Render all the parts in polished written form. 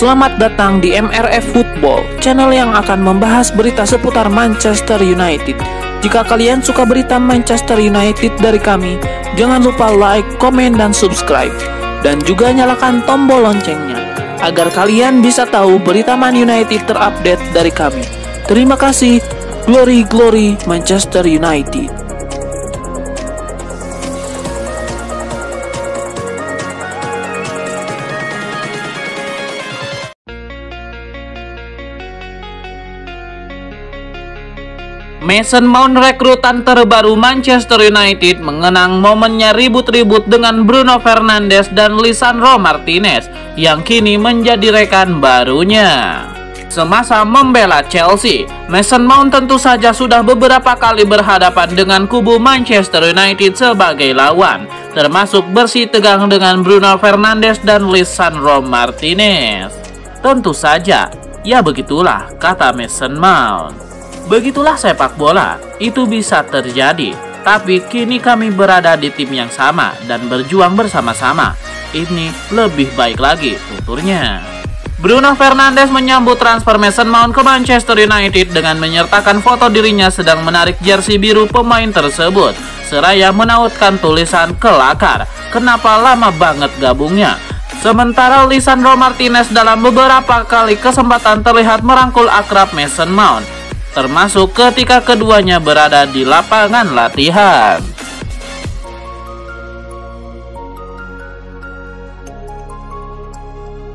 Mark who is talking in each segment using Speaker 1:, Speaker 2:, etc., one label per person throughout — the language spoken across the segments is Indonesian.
Speaker 1: Selamat datang di MRF Football, channel yang akan membahas berita seputar Manchester United. Jika kalian suka berita Manchester United dari kami, jangan lupa like, komen, dan subscribe. Dan juga nyalakan tombol loncengnya, agar kalian bisa tahu berita Man United terupdate dari kami. Terima kasih, Glory Glory Manchester United.
Speaker 2: Mason Mount, rekrutan terbaru Manchester United, mengenang momennya ribut-ribut dengan Bruno Fernandes dan Lisandro Martinez yang kini menjadi rekan barunya. Semasa membela Chelsea, Mason Mount tentu saja sudah beberapa kali berhadapan dengan kubu Manchester United sebagai lawan, termasuk bersih tegang dengan Bruno Fernandes dan Lisandro Martinez. Tentu saja, ya begitulah, kata Mason Mount. Begitulah sepak bola, itu bisa terjadi. Tapi kini kami berada di tim yang sama dan berjuang bersama-sama. Ini lebih baik lagi, tuturnya. Bruno Fernandes menyambut transfer Mason Mount ke Manchester United dengan menyertakan foto dirinya sedang menarik jersey biru pemain tersebut, seraya menautkan tulisan "kelakar, kenapa lama banget gabungnya?" Sementara Lisandro Martinez dalam beberapa kali kesempatan terlihat merangkul akrab Mason Mount, termasuk ketika keduanya berada di lapangan latihan.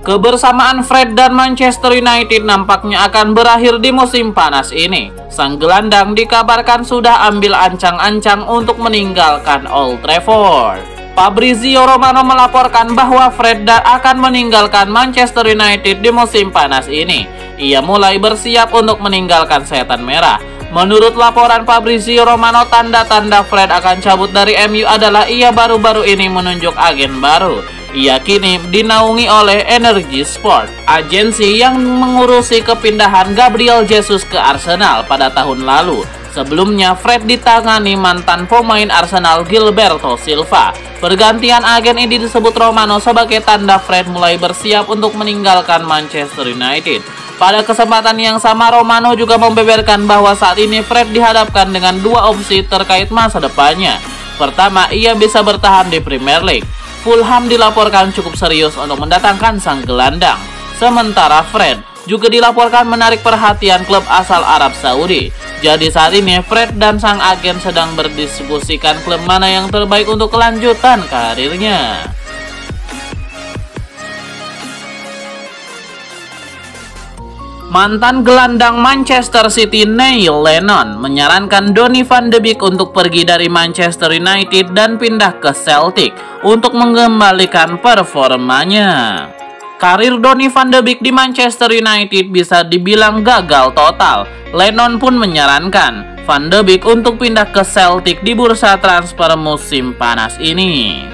Speaker 2: Kebersamaan Fred dan Manchester United nampaknya akan berakhir di musim panas ini. Sang gelandang dikabarkan sudah ambil ancang-ancang untuk meninggalkan Old Trafford. Fabrizio Romano melaporkan bahwa Fred akan meninggalkan Manchester United di musim panas ini. Ia mulai bersiap untuk meninggalkan setan merah. Menurut laporan Fabrizio Romano, tanda-tanda Fred akan cabut dari MU adalah ia baru-baru ini menunjuk agen baru. Ia kini dinaungi oleh Energy Sport, agensi yang mengurusi kepindahan Gabriel Jesus ke Arsenal pada tahun lalu. Sebelumnya, Fred ditangani mantan pemain Arsenal Gilberto Silva. Pergantian agen ini disebut Romano sebagai tanda Fred mulai bersiap untuk meninggalkan Manchester United. Pada kesempatan yang sama, Romano juga membeberkan bahwa saat ini Fred dihadapkan dengan dua opsi terkait masa depannya. Pertama, ia bisa bertahan di Premier League. Fulham dilaporkan cukup serius untuk mendatangkan sang gelandang. Sementara Fred juga dilaporkan menarik perhatian klub asal Arab Saudi. Jadi saat ini Fred dan sang agen sedang berdiskusikan klub mana yang terbaik untuk kelanjutan karirnya. Mantan gelandang Manchester City Neil Lennon menyarankan Donny van de Beek untuk pergi dari Manchester United dan pindah ke Celtic untuk mengembalikan performanya. Karir Donny van de Beek di Manchester United bisa dibilang gagal total. Lennon pun menyarankan Van de Beek untuk pindah ke Celtic di bursa transfer musim panas ini.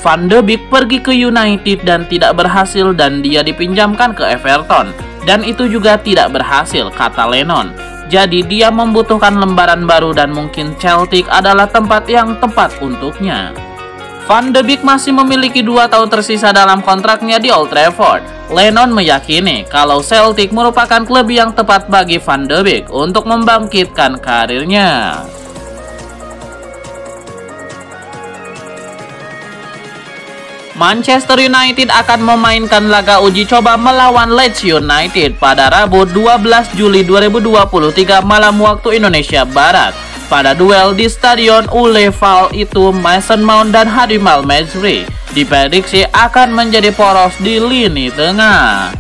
Speaker 2: Van de Beek pergi ke United dan tidak berhasil dan dia dipinjamkan ke Everton. Dan itu juga tidak berhasil, kata Lennon. Jadi dia membutuhkan lembaran baru dan mungkin Celtic adalah tempat yang tepat untuknya. Van de Beek masih memiliki 2 tahun tersisa dalam kontraknya di Old Trafford. Lennon meyakini kalau Celtic merupakan klub yang tepat bagi Van de Beek untuk membangkitkan karirnya. Manchester United akan memainkan laga uji coba melawan Leeds United pada Rabu 12 Juli 2023 malam waktu Indonesia Barat. Pada duel di Stadion Uleval itu, Mason Mount dan Hadim Al-Mesri diprediksi akan menjadi poros di lini tengah.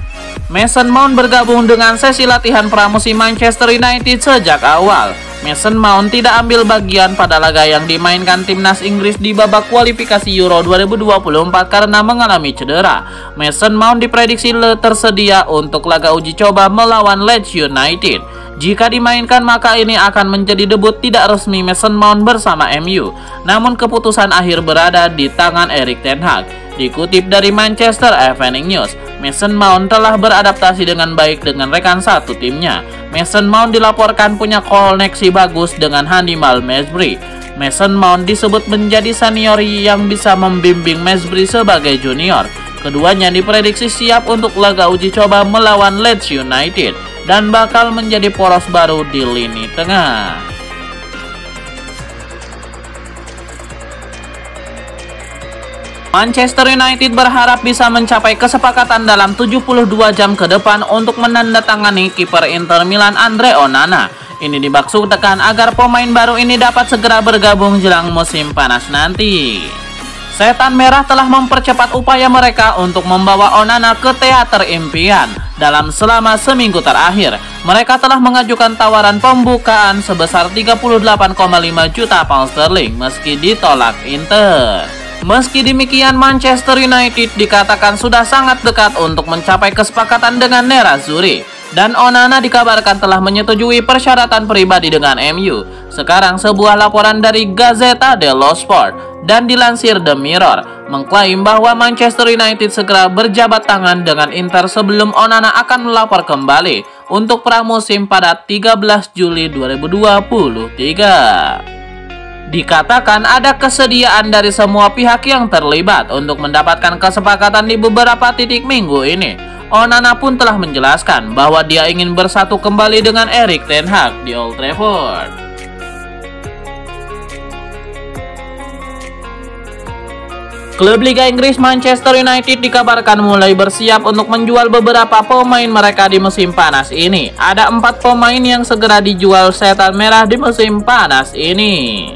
Speaker 2: Mason Mount bergabung dengan sesi latihan pramusim Manchester United sejak awal. Mason Mount tidak ambil bagian pada laga yang dimainkan timnas Inggris di babak kualifikasi Euro 2024 karena mengalami cedera. Mason Mount diprediksi tersedia untuk laga uji coba melawan Leeds United. Jika dimainkan, maka ini akan menjadi debut tidak resmi Mason Mount bersama MU. Namun keputusan akhir berada di tangan Erik ten Hag. Dikutip dari Manchester Evening News, Mason Mount telah beradaptasi dengan baik dengan rekan satu timnya. Mason Mount dilaporkan punya koneksi bagus dengan Hadim Al-Mesri. Mason Mount disebut menjadi senior yang bisa membimbing Mesri sebagai junior. Keduanya diprediksi siap untuk laga uji coba melawan Leeds United dan bakal menjadi poros baru di lini tengah. Manchester United berharap bisa mencapai kesepakatan dalam 72 jam ke depan untuk menandatangani kiper Inter Milan Andre Onana. Ini dimaksudkan agar pemain baru ini dapat segera bergabung jelang musim panas nanti. Setan Merah telah mempercepat upaya mereka untuk membawa Onana ke teater impian. Selama seminggu terakhir, mereka telah mengajukan tawaran pembukaan sebesar 38,5 juta pound sterling meski ditolak Inter. Meski demikian, Manchester United dikatakan sudah sangat dekat untuk mencapai kesepakatan dengan Nerazzurri, dan Onana dikabarkan telah menyetujui persyaratan pribadi dengan MU. Sekarang sebuah laporan dari Gazzetta dello Sport dan dilansir The Mirror mengklaim bahwa Manchester United segera berjabat tangan dengan Inter sebelum Onana akan melapor kembali untuk pramusim pada 13 Juli 2023. Dikatakan ada kesediaan dari semua pihak yang terlibat untuk mendapatkan kesepakatan di beberapa titik minggu ini. Onana pun telah menjelaskan bahwa dia ingin bersatu kembali dengan Erik ten Hag di Old Trafford. Klub Liga Inggris Manchester United dikabarkan mulai bersiap untuk menjual beberapa pemain mereka di musim panas ini. Ada 4 pemain yang segera dijual Setan Merah di musim panas ini.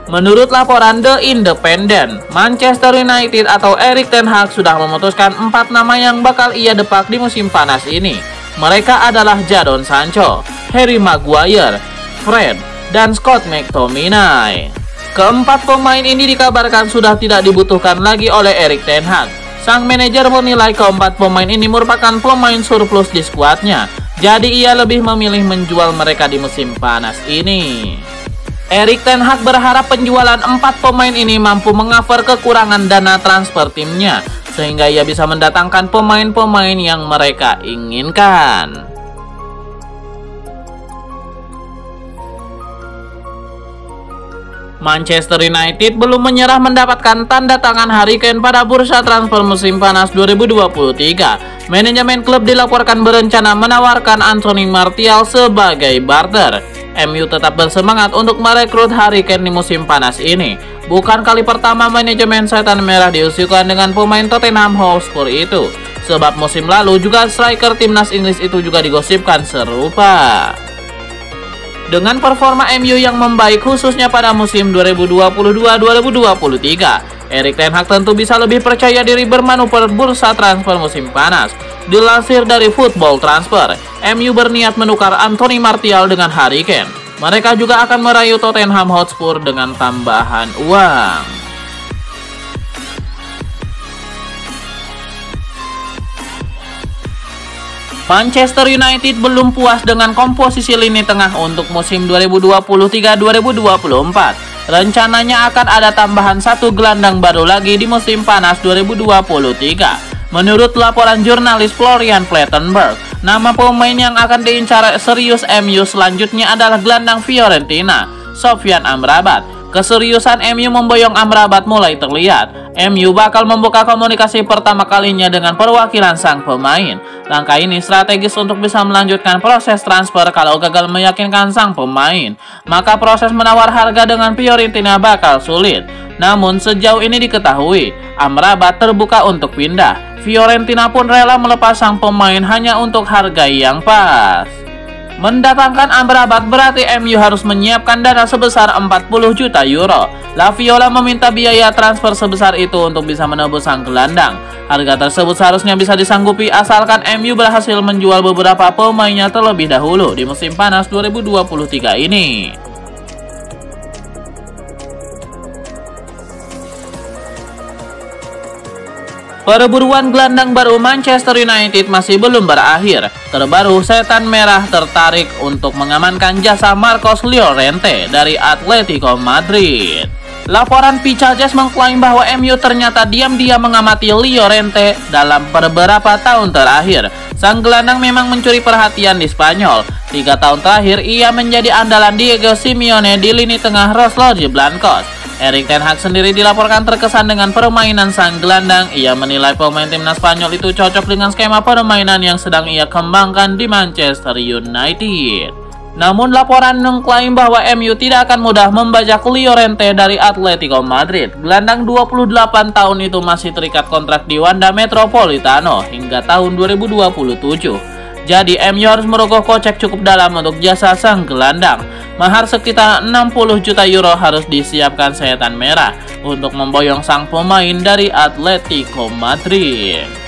Speaker 2: Menurut laporan The Independent, Manchester United atau Erik ten Hag sudah memutuskan 4 nama yang bakal ia depak di musim panas ini. Mereka adalah Jadon Sancho, Harry Maguire, Fred, dan Scott McTominay. Keempat pemain ini dikabarkan sudah tidak dibutuhkan lagi oleh Erik ten Hag. Sang manajer menilai keempat pemain ini merupakan pemain surplus di skuadnya, jadi ia lebih memilih menjual mereka di musim panas ini. Erik ten Hag berharap penjualan 4 pemain ini mampu mengcover kekurangan dana transfer timnya, sehingga ia bisa mendatangkan pemain-pemain yang mereka inginkan. Manchester United belum menyerah mendapatkan tanda tangan Harry Kane pada bursa transfer musim panas 2023. Manajemen klub dilaporkan berencana menawarkan Anthony Martial sebagai barter. MU tetap bersemangat untuk merekrut Harry Kane di musim panas ini. Bukan kali pertama manajemen Setan Merah diusulkan dengan pemain Tottenham Hotspur itu, sebab musim lalu juga striker timnas Inggris itu juga digosipkan serupa. Dengan performa MU yang membaik khususnya pada musim 2022-2023, Erik ten Hag tentu bisa lebih percaya diri bermanuver bursa transfer musim panas. Dilansir dari Football Transfer, MU berniat menukar Anthony Martial dengan Harry Kane. Mereka juga akan merayu Tottenham Hotspur dengan tambahan uang. Manchester United belum puas dengan komposisi lini tengah untuk musim 2023-2024. Rencananya akan ada tambahan 1 gelandang baru lagi di musim panas 2023. Menurut laporan jurnalis Florian Plettenberg, nama pemain yang akan diincar serius MU selanjutnya adalah gelandang Fiorentina, Sofyan Amrabat. Keseriusan MU memboyong Amrabat mulai terlihat. MU bakal membuka komunikasi pertama kalinya dengan perwakilan sang pemain. Langkah ini strategis untuk bisa melanjutkan proses transfer. Kalau gagal meyakinkan sang pemain, maka proses menawar harga dengan Fiorentina bakal sulit. Namun sejauh ini diketahui, Amrabat terbuka untuk pindah. Fiorentina pun rela melepas sang pemain hanya untuk harga yang pas. Mendatangkan Amrabat berarti MU harus menyiapkan dana sebesar 40 juta euro. La Viola meminta biaya transfer sebesar itu untuk bisa menebus sang gelandang. Harga tersebut seharusnya bisa disanggupi asalkan MU berhasil menjual beberapa pemainnya terlebih dahulu di musim panas 2023 ini. Perburuan gelandang baru Manchester United masih belum berakhir. Terbaru, Setan Merah tertarik untuk mengamankan jasa Marcos Llorente dari Atletico Madrid. Laporan Picajes mengklaim bahwa MU ternyata diam-diam mengamati Llorente dalam beberapa tahun terakhir. Sang gelandang memang mencuri perhatian di Spanyol. 3 tahun terakhir, ia menjadi andalan Diego Simeone di lini tengah Los Blancos. Erik ten Hag sendiri dilaporkan terkesan dengan permainan sang gelandang. Ia menilai pemain timnas Spanyol itu cocok dengan skema permainan yang sedang ia kembangkan di Manchester United. Namun laporan mengklaim bahwa MU tidak akan mudah membajak Llorente dari Atletico Madrid. Gelandang 28 tahun itu masih terikat kontrak di Wanda Metropolitano hingga tahun 2027. Jadi MU harus merogoh kocek cukup dalam untuk jasa sang gelandang. Mahar sekitar 60 juta euro harus disiapkan Setan Merah untuk memboyong sang pemain dari Atletico Madrid.